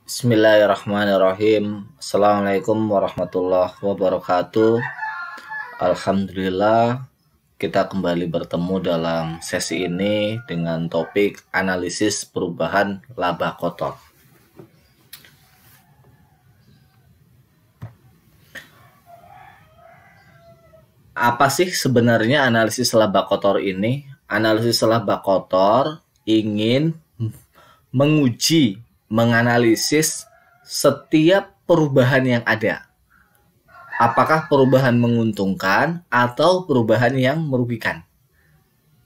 Bismillahirrahmanirrahim. Assalamualaikum warahmatullahi wabarakatuh. Alhamdulillah, kita kembali bertemu dalam sesi ini dengan topik analisis perubahan laba kotor. Apa sih sebenarnya analisis laba kotor ini? Analisis laba kotor ingin menganalisis setiap perubahan yang ada. Apakah perubahan menguntungkan atau perubahan yang merugikan?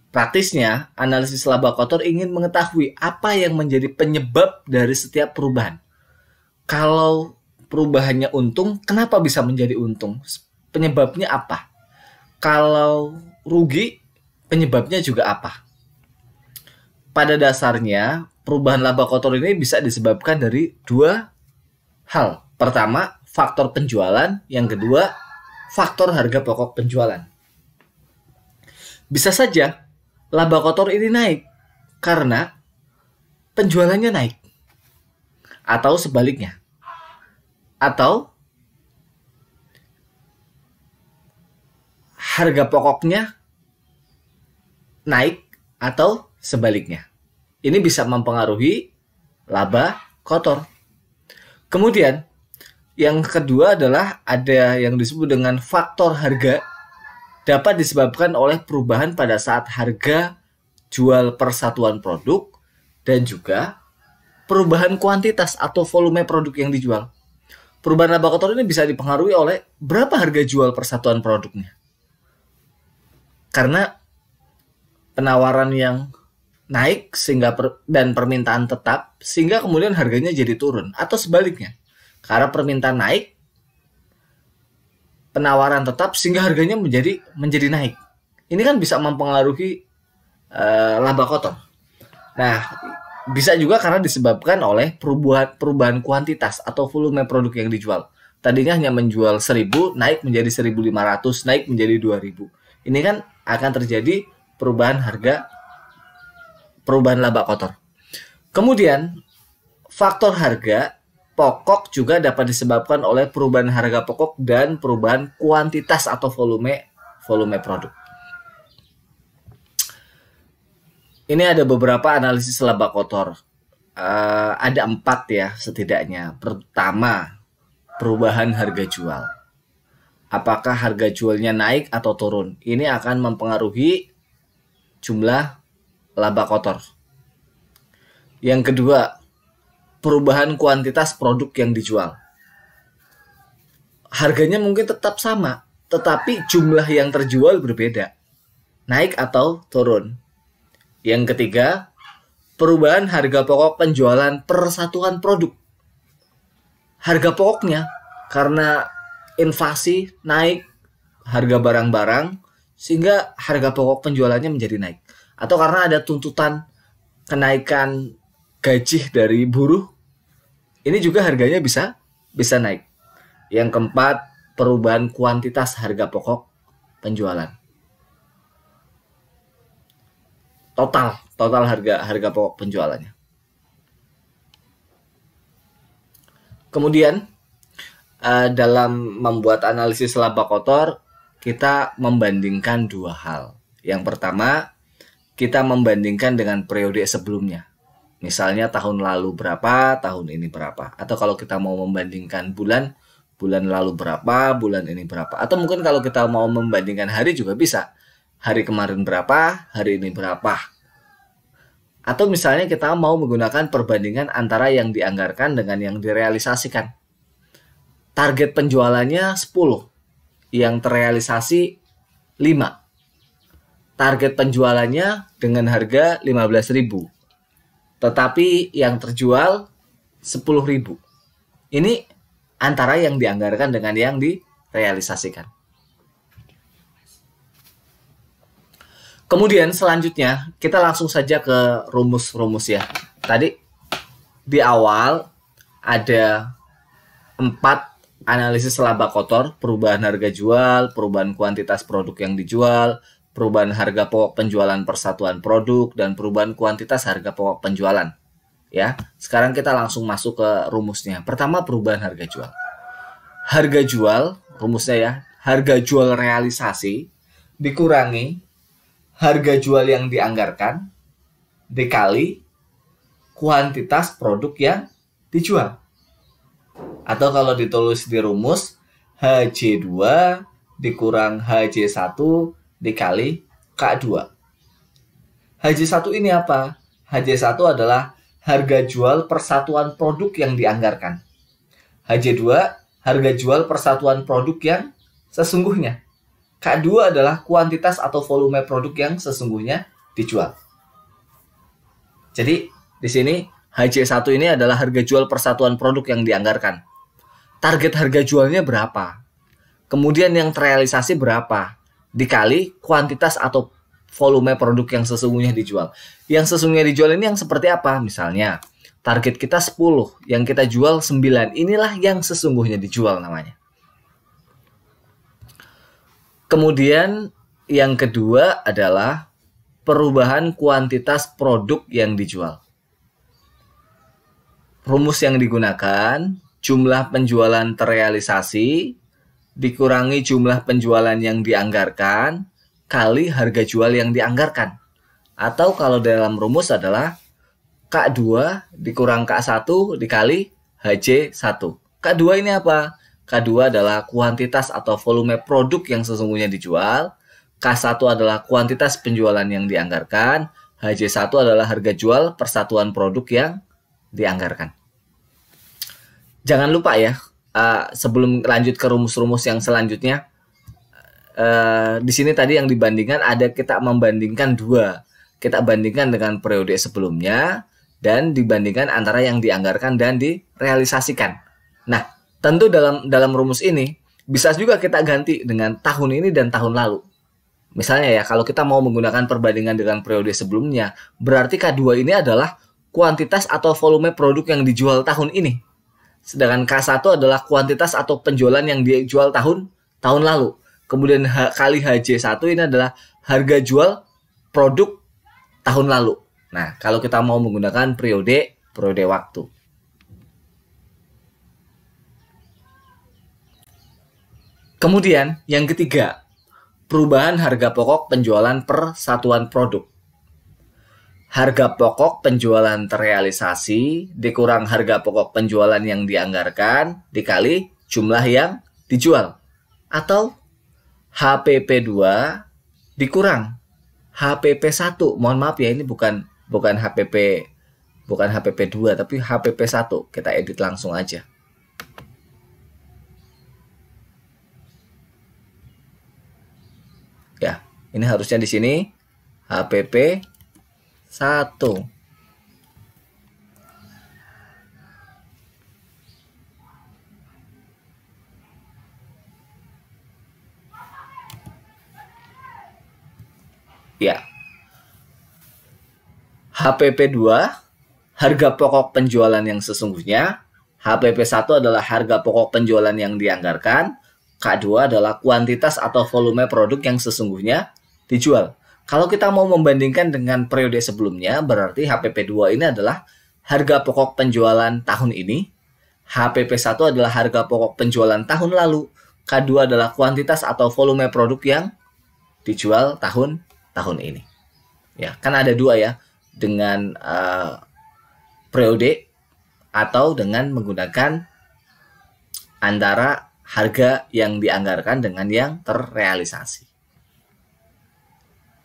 Praktisnya, analisis laba kotor ingin mengetahui apa yang menjadi penyebab dari setiap perubahan. Kalau perubahannya untung, kenapa bisa menjadi untung? Penyebabnya apa? Kalau rugi, penyebabnya juga apa? Pada dasarnya, perubahan laba kotor ini bisa disebabkan dari dua hal. Pertama, faktor penjualan. Yang kedua, faktor harga pokok penjualan. Bisa saja laba kotor ini naik karena penjualannya naik. Atau sebaliknya. Atau harga pokoknya naik atau sebaliknya. Ini bisa mempengaruhi laba kotor. Kemudian, yang kedua adalah ada yang disebut dengan faktor harga, dapat disebabkan oleh perubahan pada saat harga jual persatuan produk dan juga perubahan kuantitas atau volume produk yang dijual. Perubahan laba kotor ini bisa dipengaruhi oleh berapa harga jual persatuan produknya. Karena penawaran yang naik sehingga dan permintaan tetap sehingga kemudian harganya jadi turun, atau sebaliknya, karena permintaan naik, penawaran tetap sehingga harganya menjadi naik. Ini kan bisa mempengaruhi laba kotor. Nah, bisa juga karena disebabkan oleh perubahan kuantitas atau volume produk yang dijual. Tadinya hanya menjual 1000, naik menjadi 1500, naik menjadi 2000. Ini kan akan terjadi perubahan laba kotor. Kemudian, faktor harga pokok juga dapat disebabkan oleh perubahan harga pokok dan perubahan kuantitas atau volume produk. Ini ada beberapa analisis laba kotor. Ada 4 ya setidaknya. Pertama, perubahan harga jual. Apakah harga jualnya naik atau turun? Ini akan mempengaruhi jumlah laba kotor. Yang kedua, perubahan kuantitas produk yang dijual. Harganya mungkin tetap sama, tetapi jumlah yang terjual berbeda. Naik atau turun. Yang ketiga, perubahan harga pokok penjualan persatuan produk. Harga pokoknya karena inflasi naik harga barang-barang sehingga harga pokok penjualannya menjadi naik. Atau karena ada tuntutan kenaikan gaji dari buruh, ini juga harganya bisa naik. Yang keempat, perubahan kuantitas harga pokok penjualan. Total harga pokok penjualannya. Kemudian, dalam membuat analisis laba kotor, kita membandingkan dua hal. Yang pertama, kita membandingkan dengan periode sebelumnya. Misalnya tahun lalu berapa, tahun ini berapa. Atau kalau kita mau membandingkan bulan lalu berapa, bulan ini berapa. Atau mungkin kalau kita mau membandingkan hari juga bisa. Hari kemarin berapa, hari ini berapa. Atau misalnya kita mau menggunakan perbandingan antara yang dianggarkan dengan yang direalisasikan. Target penjualannya 10, yang terrealisasi 5. Target penjualannya dengan harga 15.000, tetapi yang terjual 10.000. Ini antara yang dianggarkan dengan yang direalisasikan. Kemudian selanjutnya kita langsung saja ke rumus-rumus ya. Tadi di awal ada 4 analisis laba kotor: perubahan harga jual, perubahan kuantitas produk yang dijual, perubahan harga pokok penjualan persatuan produk, dan perubahan kuantitas harga pokok penjualan. Ya, sekarang kita langsung masuk ke rumusnya. Pertama, perubahan harga jual. Harga jual, rumusnya ya, harga jual realisasi dikurangi harga jual yang dianggarkan dikali kuantitas produk yang dijual. Atau kalau ditulis di rumus, HJ2 dikurang HJ1 dikali K2. HJ1 ini apa? HJ1 adalah harga jual persatuan produk yang dianggarkan. HJ2 harga jual persatuan produk yang sesungguhnya. K2 adalah kuantitas atau volume produk yang sesungguhnya dijual. Jadi di sini HJ1 ini adalah harga jual persatuan produk yang dianggarkan. Target harga jualnya berapa? Kemudian yang terrealisasi berapa? Dikali kuantitas atau volume produk yang sesungguhnya dijual. Yang sesungguhnya dijual ini yang seperti apa? Misalnya, target kita 10, yang kita jual 9. Inilah yang sesungguhnya dijual namanya. Kemudian yang kedua adalah perubahan kuantitas produk yang dijual. Rumus yang digunakan, jumlah penjualan terrealisasi dikurangi jumlah penjualan yang dianggarkan kali harga jual yang dianggarkan. Atau kalau dalam rumus adalah K2 dikurang K1 dikali HJ1. K2 ini apa? K2 adalah kuantitas atau volume produk yang sesungguhnya dijual. K1 adalah kuantitas penjualan yang dianggarkan. HJ1 adalah harga jual persatuan produk yang dianggarkan. Jangan lupa ya, sebelum lanjut ke rumus-rumus yang selanjutnya, di sini tadi yang dibandingkan ada kita membandingkan dua. Kita bandingkan dengan periode sebelumnya dan dibandingkan antara yang dianggarkan dan direalisasikan. Nah, tentu dalam rumus ini bisa juga kita ganti dengan tahun ini dan tahun lalu. Misalnya ya, kalau kita mau menggunakan perbandingan dengan periode sebelumnya, berarti K2 ini adalah kuantitas atau volume produk yang dijual tahun ini. Sedangkan K1 adalah kuantitas atau penjualan yang dijual tahun lalu. Kemudian kali HJ1 ini adalah harga jual produk tahun lalu. Nah, kalau kita mau menggunakan periode waktu. Kemudian yang ketiga, perubahan harga pokok penjualan per satuan produk. Harga pokok penjualan terrealisasi dikurang harga pokok penjualan yang dianggarkan dikali jumlah yang dijual. Atau HPP2 dikurang HPP1. Mohon maaf ya, ini bukan HPP2 tapi HPP1. Kita edit langsung aja. Ya, ini harusnya di sini HPP1. Ya. HPP2 harga pokok penjualan yang sesungguhnya. HPP1 adalah harga pokok penjualan yang dianggarkan. K2 adalah kuantitas atau volume produk yang sesungguhnya dijual. Kalau kita mau membandingkan dengan periode sebelumnya, berarti HPP2 ini adalah harga pokok penjualan tahun ini. HPP1 adalah harga pokok penjualan tahun lalu. K2 adalah kuantitas atau volume produk yang dijual tahun ini. Ya, kan ada dua ya, dengan periode atau dengan menggunakan antara harga yang dianggarkan dengan yang terrealisasi.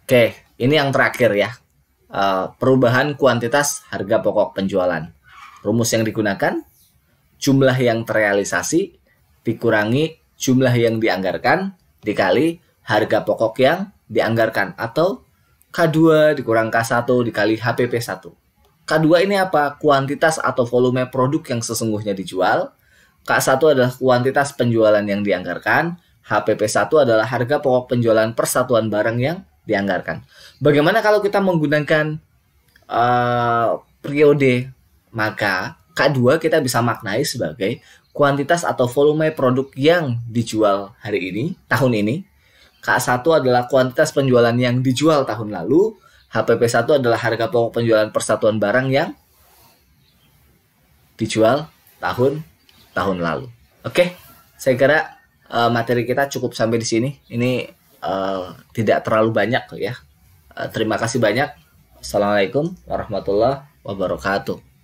Oke, ini yang terakhir ya, perubahan kuantitas harga pokok penjualan. Rumus yang digunakan, jumlah yang terrealisasi dikurangi jumlah yang dianggarkan dikali harga pokok yang dianggarkan, atau K2 dikurang K1 dikali HPP1. K2 ini apa? Kuantitas atau volume produk yang sesungguhnya dijual. K1 adalah kuantitas penjualan yang dianggarkan. HPP1 adalah harga pokok penjualan persatuan barang yang dianggarkan. Bagaimana kalau kita menggunakan periode? Maka K2 kita bisa maknai sebagai kuantitas atau volume produk yang dijual hari ini, tahun ini. K1 adalah kuantitas penjualan yang dijual tahun lalu. HPP1 adalah harga pokok penjualan persatuan barang yang dijual tahun lalu. Oke, saya kira materi kita cukup sampai di sini. Ini tidak terlalu banyak ya. Terima kasih banyak. Assalamualaikum warahmatullahi wabarakatuh.